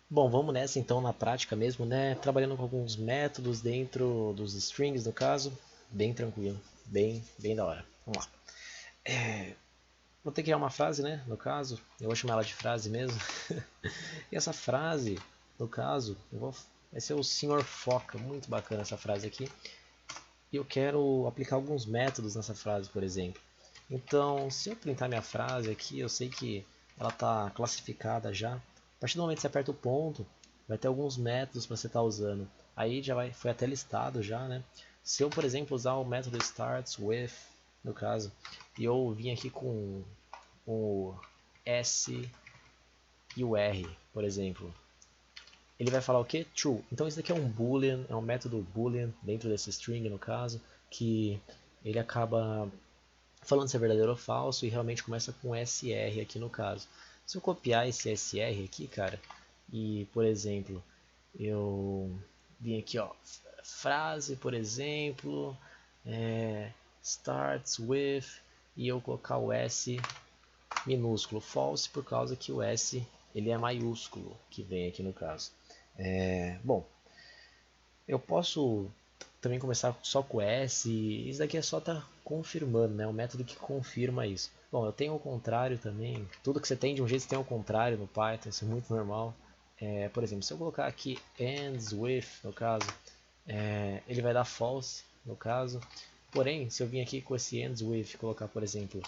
Bom, vamos nessa então na prática mesmo, né? Trabalhando com alguns métodos dentro dos strings, no caso, bem tranquilo, bem da hora. Vamos lá. Vou ter que criar uma frase, né? No caso, eu vou chamar ela de frase mesmo. E essa frase, no caso, vai ser o Senhor Foca, muito bacana essa frase aqui. E eu quero aplicar alguns métodos nessa frase, por exemplo. Então, se eu printar minha frase aqui, eu sei que ela está classificada já. A partir do momento que você aperta o ponto, vai ter alguns métodos para você estar usando. Aí já foi até listado já, né? Se eu, por exemplo, usar o método starts with, no caso, e eu vim aqui com o S e o R, por exemplo, ele vai falar o que? True. Então isso daqui é um boolean, é um método boolean dentro desse string no caso, que ele acaba falando se é verdadeiro ou falso e realmente começa com SR aqui no caso. Se eu copiar esse SR aqui, cara, e por exemplo, eu vim aqui, ó, frase, por exemplo, starts with, e eu colocar o S minúsculo, false, por causa que o S ele é maiúsculo, que vem aqui no caso. Bom, eu posso também começar só com S, e isso daqui é só tá confirmando, né? O método que confirma isso. Bom, eu tenho o contrário também. Tudo que você tem de um jeito você tem o contrário no Python, isso é muito normal. Por exemplo, se eu colocar aqui ends with, no caso, ele vai dar false, no caso. Porém, se eu vir aqui com esse ends with e colocar, por exemplo,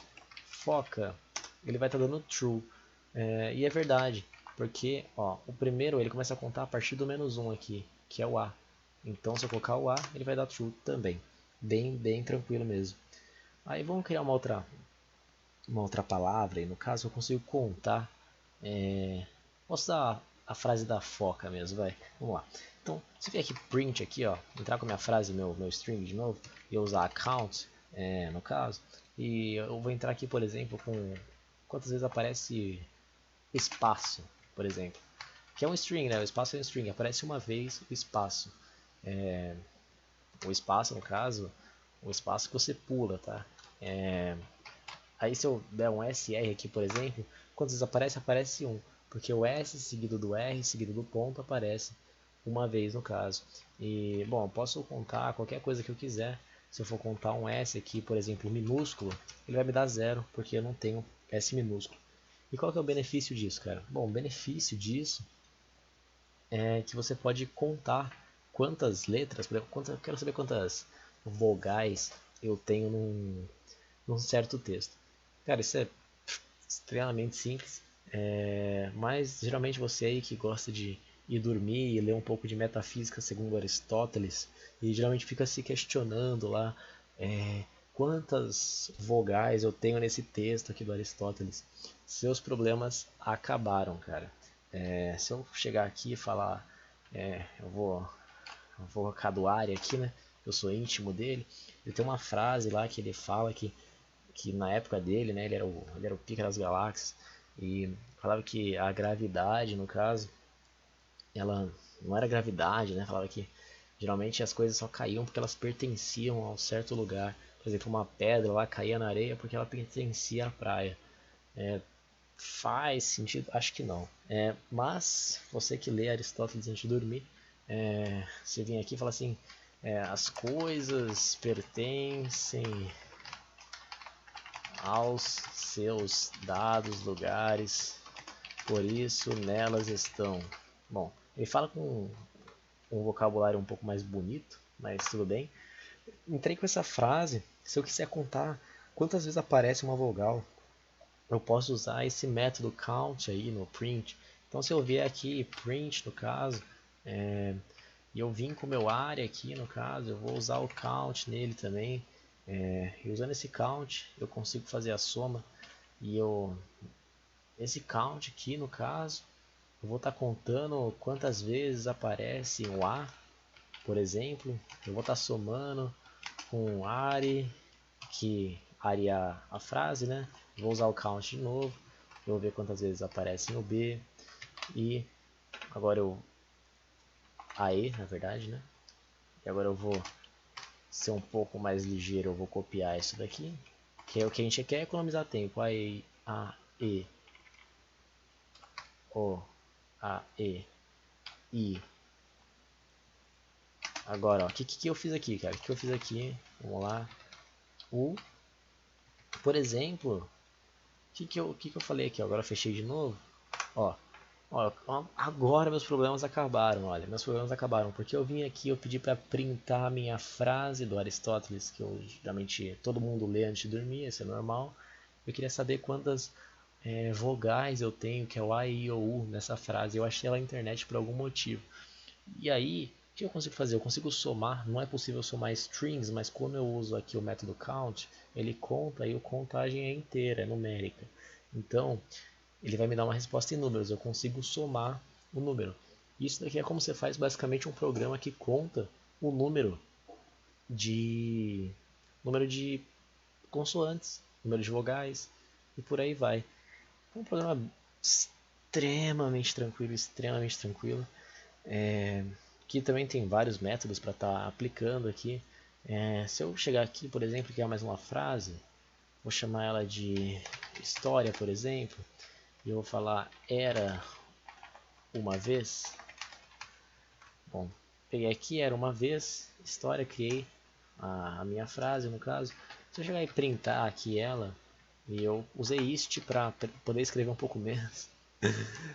foca, ele vai estar dando true. E é verdade, porque ó, o primeiro ele começa a contar a partir do -1 aqui, que é o A. Então se eu colocar o A, ele vai dar true também. Bem tranquilo mesmo. Aí vamos criar uma outra palavra, e no caso eu consigo contar. Posso dar a frase da foca mesmo, vai. Vamos lá. Então, se vier aqui print aqui, ó, entrar com a minha frase, meu string de novo, e eu usar account, no caso, e eu vou entrar aqui, por exemplo, com quantas vezes aparece espaço, por exemplo. Que é um string, né? O espaço é um string, aparece uma vez o espaço. O espaço, no caso, o espaço que você pula, tá? Aí se eu der um SR aqui, por exemplo, quantas vezes aparece? Aparece um. Porque o S seguido do R seguido do ponto aparece uma vez no caso. E, bom, eu posso contar qualquer coisa que eu quiser. Se eu for contar um S aqui, por exemplo, minúsculo, ele vai me dar zero, porque eu não tenho S minúsculo. E qual que é o benefício disso, cara? Bom, o benefício disso é que você pode contar quantas letras, por exemplo, eu quero saber quantas vogais eu tenho num certo texto. Cara, isso é extremamente simples, mas geralmente você aí que gosta de ir dormir e ler um pouco de metafísica segundo Aristóteles e geralmente fica se questionando lá quantas vogais eu tenho nesse texto aqui do Aristóteles. Seus problemas acabaram, cara. Se eu chegar aqui e falar, eu vou caduar aqui, né? Eu sou íntimo dele. Ele tem uma frase lá que ele fala que na época dele, né, ele era o pica das galáxias e falava que a gravidade, no caso, ela não era gravidade, né? Falava que geralmente as coisas só caíam porque elas pertenciam a um certo lugar. Por exemplo, uma pedra lá caía na areia porque ela pertencia à praia. Faz sentido? Acho que não. Mas você que lê Aristóteles antes de dormir, você vem aqui e fala assim: as coisas pertencem aos seus dados lugares, por isso nelas estão. Bom, ele fala com um vocabulário um pouco mais bonito, mas tudo bem. Entrei com essa frase, se eu quiser contar quantas vezes aparece uma vogal, eu posso usar esse método count aí no print. Então se eu vier aqui print no caso, e eu vim com o meu área aqui no caso, eu vou usar o count nele também. E usando esse count eu consigo fazer a soma e esse count aqui no caso eu vou estar contando quantas vezes aparece o A, por exemplo. Eu vou estar somando com are, que are a frase, né? Vou usar o count de novo. Eu vou ver quantas vezes aparece no B. E agora eu AE, na verdade, né? E agora eu vou ser um pouco mais ligeiro, eu vou copiar isso daqui, que é o que a gente quer economizar tempo. AE, A, E, O, A, E. I. Agora, o que eu fiz aqui, cara? O que eu fiz aqui? Vamos lá. Por exemplo, que eu falei aqui? Agora eu fechei de novo. Ó, agora meus problemas acabaram, olha, meus problemas acabaram, porque eu vim aqui, eu pedi para printar a minha frase do Aristóteles, que eu, geralmente todo mundo lê antes de dormir, isso é normal. Eu queria saber quantas vogais eu tenho, que é o A, I, O, U nessa frase. Eu achei ela na internet por algum motivo. E aí, o que eu consigo fazer? Eu consigo somar, não é possível somar strings, mas como eu uso aqui o método count, ele conta e a contagem é inteira, é numérica. Então, ele vai me dar uma resposta em números, eu consigo somar o número. Isso daqui é como você faz basicamente um programa que conta o de número de consoantes, número de vogais e por aí vai. É um programa extremamente tranquilo, extremamente tranquilo. Que também tem vários métodos para estar aplicando aqui. Se eu chegar aqui, por exemplo, criar mais uma frase, vou chamar ela de história, por exemplo, e eu vou falar era uma vez. Bom, peguei aqui, era uma vez, história, criei a minha frase no caso. Se eu chegar e printar aqui ela, e eu usei ist para poder escrever um pouco menos.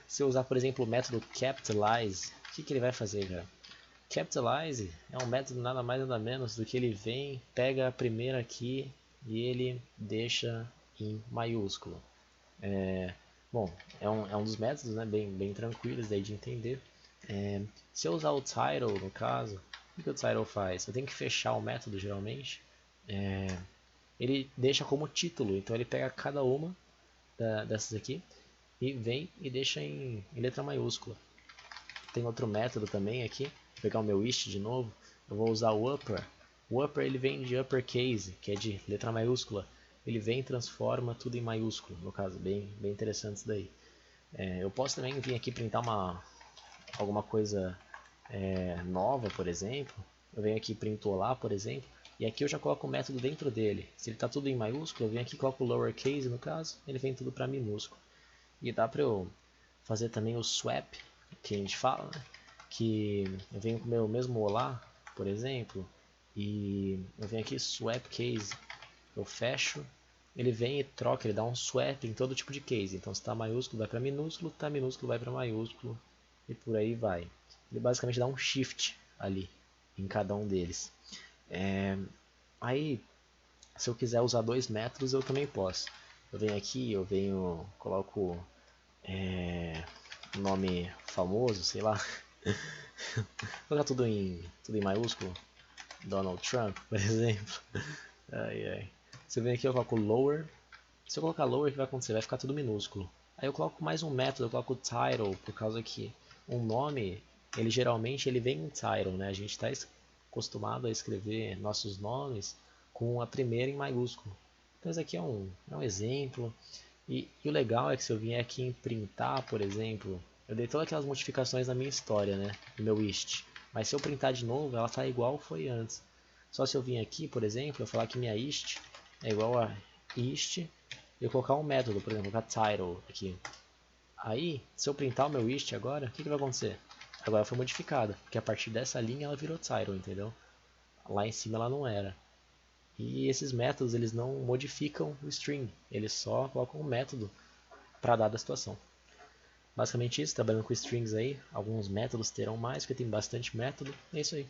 Se eu usar, por exemplo, o método capitalize, o que ele vai fazer, cara? Capitalize é um método nada mais nada menos do que ele vem, pega a primeira aqui e ele deixa em maiúsculo. Bom, é um dos métodos, né, bem tranquilos daí de entender. Se eu usar o title no caso, o que o title faz? Eu tenho que fechar o método geralmente. Ele deixa como título, então ele pega cada uma dessas aqui e vem e deixa em letra maiúscula. Tem outro método também aqui, vou pegar o meu ist de novo, eu vou usar o upper. O upper ele vem de uppercase, que é de letra maiúscula. Ele vem e transforma tudo em maiúsculo, no caso, bem interessante isso daí. Eu posso também vir aqui printar alguma coisa nova, por exemplo. Eu venho aqui e printo olá, por exemplo, e aqui eu já coloco o método dentro dele. Se ele está tudo em maiúsculo, eu venho aqui e coloco o lowercase no caso, ele vem tudo para minúsculo. E dá para eu fazer também o swap, que a gente fala, né? Que eu venho com o meu mesmo olá, por exemplo, e eu venho aqui swap case, eu fecho, ele vem e troca, ele dá um swap em todo tipo de case. Então se está maiúsculo vai para minúsculo, está minúsculo vai para maiúsculo e por aí vai. Ele basicamente dá um shift ali em cada um deles. Aí, se eu quiser usar dois métodos, eu também posso. Eu venho aqui, coloco nome famoso, sei lá. Vou colocar tudo em maiúsculo. Donald Trump, por exemplo. Se eu venho aqui, eu coloco lower. Se eu colocar lower, o que vai acontecer? Vai ficar tudo minúsculo. Aí eu coloco mais um método, eu coloco title, por causa que um nome, ele geralmente vem em title, né? A gente está acostumado a escrever nossos nomes com a primeira em maiúsculo. Então esse aqui é um exemplo. E o legal é que se eu vier aqui em printar, por exemplo, eu dei todas aquelas modificações na minha história, né? No meu ist. Mas se eu printar de novo, ela está igual foi antes. Só se eu vir aqui, por exemplo, eu falar que minha ist é igual a ist, e eu colocar um método, por exemplo, colocar title aqui. Aí, se eu printar o meu ist agora, o que vai acontecer? Agora foi modificada, porque a partir dessa linha ela virou title, entendeu? Lá em cima ela não era. E esses métodos eles não modificam o string, eles só colocam um método para dada situação. Basicamente isso, trabalhando com strings aí, alguns métodos terão mais, porque tem bastante método, é isso aí.